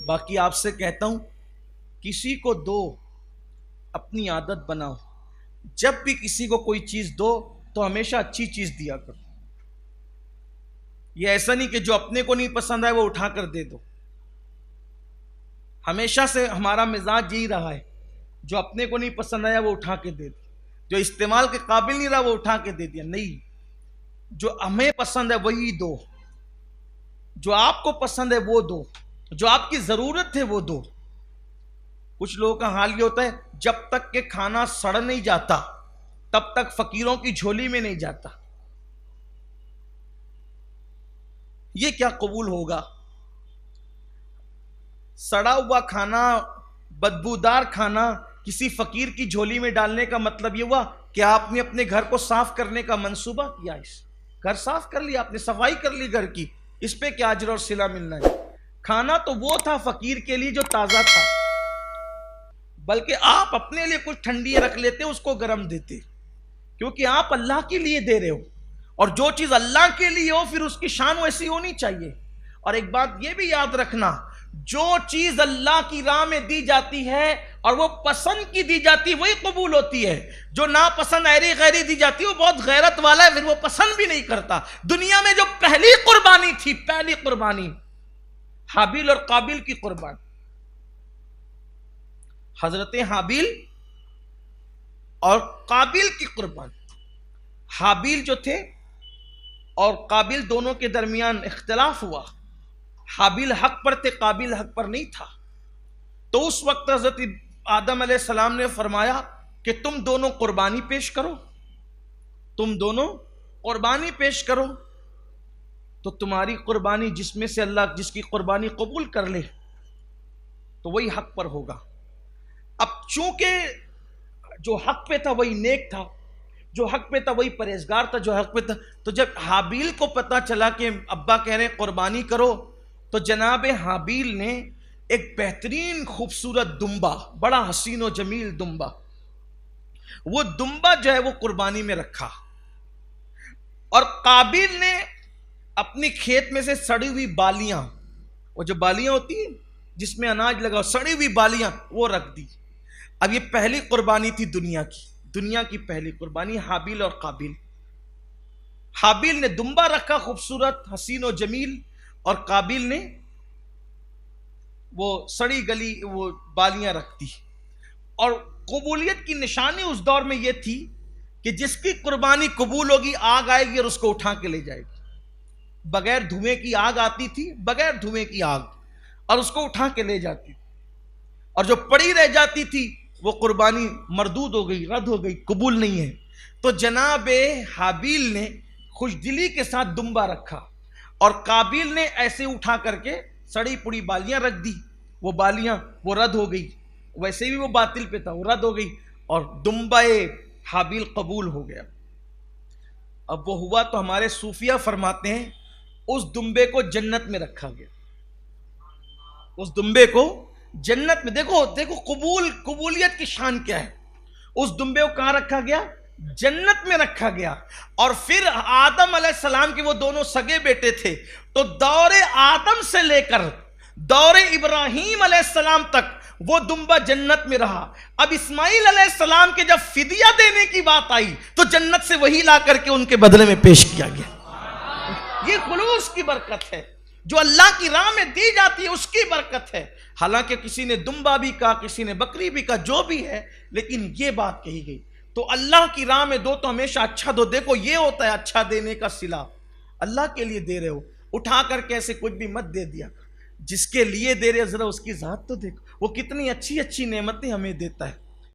باقی آپ سے کہتا ہوں کسی کو دو، اپنی عادت بناؤ، جب بھی کسی کو کوئی چیز دو تو ہمیشہ اچھی چیز دیا کرو. یہ ایسا نہیں کہ جو اپنے کو نہیں پسند آئے وہ اٹھا کر دے دو. ہمیشہ سے ہمارا مزاج یہی رہا ہے، جو اپنے کو نہیں پسند آیا وہ اٹھا کے دے دو، جو استعمال کے قابل نہیں رہا وہ اٹھا کے دے دیا. نہیں، جو ہمیں پسند ہے وہی دو، جو آپ کو پسند ہے وہ دو، جو آپ کی ضرورت ہے وہ دو. کچھ لوگوں کا حال یہ ہوتا ہے جب تک کہ کھانا سڑ نہیں جاتا تب تک فقیروں کی جھولی میں نہیں جاتا. یہ کیا قبول ہوگا؟ سڑا ہوا کھانا، بدبودار کھانا کسی فقیر کی جھولی میں ڈالنے کا مطلب یہ ہوا کہ آپ نے اپنے گھر کو صاف کرنے کا منصوبہ کیا. گھر صاف کر لیا، آپ نے صفائی کر لی گھر کی، اس پہ کیا اجر اور صلہ ملنا ہے؟ کھانا تو وہ تھا فقیر کے لیے جو تازہ تھا، بلکہ آپ اپنے لیے کچھ ٹھنڈی رکھ لیتے اس کو گرم دیتے، کیونکہ آپ اللہ کے لیے دے رہے ہو، اور جو چیز اللہ کے لیے ہو پھر اس کی شان ویسی ہونی چاہیے. اور ایک بات یہ بھی یاد رکھنا، جو چیز اللہ کی راہ میں دی جاتی ہے اور وہ پسند کی دی جاتی ہے وہی قبول ہوتی ہے. جو ناپسند ایری غیری دی جاتی ہے وہ بہت غیرت والا ہے، پھر وہ پسند بھی نہیں کرتا. دنیا میں جو پہلی قربانی تھی، پہلی قربانی حابیل اور قابیل کی قربانی. حضرت حابیل اور قابیل کی قربانی. حابیل جو تھے اور قابیل دونوں کے درمیان اختلاف ہوا. حابیل حق پر تھے، قابیل حق پر نہیں تھا. تو اس وقت حضرت آدم علیہ السلام نے فرمایا کہ تم دونوں قربانی پیش کرو، تم دونوں قربانی پیش کرو، تو تمہاری قربانی جس میں سے اللہ جس کی قربانی قبول کر لے تو وہی حق پر ہوگا. اب چونکہ جو حق پہ تھا وہی نیک تھا، جو حق پہ تھا وہی پرہیزگار تھا، جو حق پہ تھا. تو جب حابیل کو پتا چلا کہ ابا کہہ رہے ہیں قربانی کرو، تو جناب حابیل نے ایک بہترین خوبصورت دمبا، بڑا حسین و جمیل دمبا، وہ دمبا جو ہے وہ قربانی میں رکھا. اور قابیل نے اپنی کھیت میں سے سڑی ہوئی بالیاں، وہ جو بالیاں ہوتی ہیں جس میں اناج لگا، سڑی ہوئی بالیاں وہ رکھ دی. اب یہ پہلی قربانی تھی دنیا کی پہلی قربانی، حابیل اور قابیل. حابیل نے دمبا رکھا خوبصورت حسین و جمیل، اور قابیل نے وہ سڑی گلی وہ بالیاں رکھ دی. اور قبولیت کی نشانی اس دور میں یہ تھی کہ جس کی قربانی قبول ہوگی آگ آئے گی اور اس کو اٹھا کے لے جائے گی. بغیر دھوئیں کی آگ آتی تھی، بغیر دھوئیں کی آگ، اور اس کو اٹھا کے لے جاتی. اور جو پڑی رہ جاتی تھی وہ قربانی مردود ہو گئی، رد ہو گئی، قبول نہیں ہے. تو جناب حابیل نے خوش دلی کے ساتھ دمبا رکھا، اور قابیل نے ایسے اٹھا کر کے سڑی پڑی بالیاں رکھ دی. وہ بالیاں وہ رد ہو گئی، ویسے بھی وہ باطل پہ تھا، وہ رد ہو گئی، اور دمبا حابیل قبول ہو گیا. اب وہ ہوا تو ہمارے صوفیہ فرماتے ہیں اس دمبے کو جنت میں رکھا گیا. اس دمبے کو جنت میں، دیکھو قبولیت کی شان کیا ہے. اس دمبے کو کہاں رکھا گیا؟ جنت میں رکھا گیا. اور پھر آدم علیہ السلام کے وہ دونوں سگے بیٹے تھے، تو دور آدم سے لے کر دور ابراہیم علیہ السلام تک وہ دمبا جنت میں رہا. اب اسماعیل علیہ السلام کے جب فدیہ دینے کی بات آئی تو جنت سے وہی لا کر کے ان کے بدلے میں پیش کیا گیا. یہ خلوص کی برکت ہے، جو اللہ کی راہ میں دی جاتی ہے اس کی برکت ہے. حالانکہ کسی نے دمبا بھی کہا، کسی نے بکری بھی کہا، جو بھی ہے، لیکن یہ بات کہی گئی. تو اللہ کی راہ میں دو تو ہمیشہ اچھا دو. دیکھو یہ ہوتا ہے اچھا دینے کا صلہ، اللہ کے لیے دے رہے ہو، اٹھا کر کے ایسے کچھ بھی مت دے دیا. جس کے لیے دے رہے ذرا اس کی ذات تو دیکھو، وہ کتنی اچھی اچھی نعمتیں ہمیں دیتا ہے.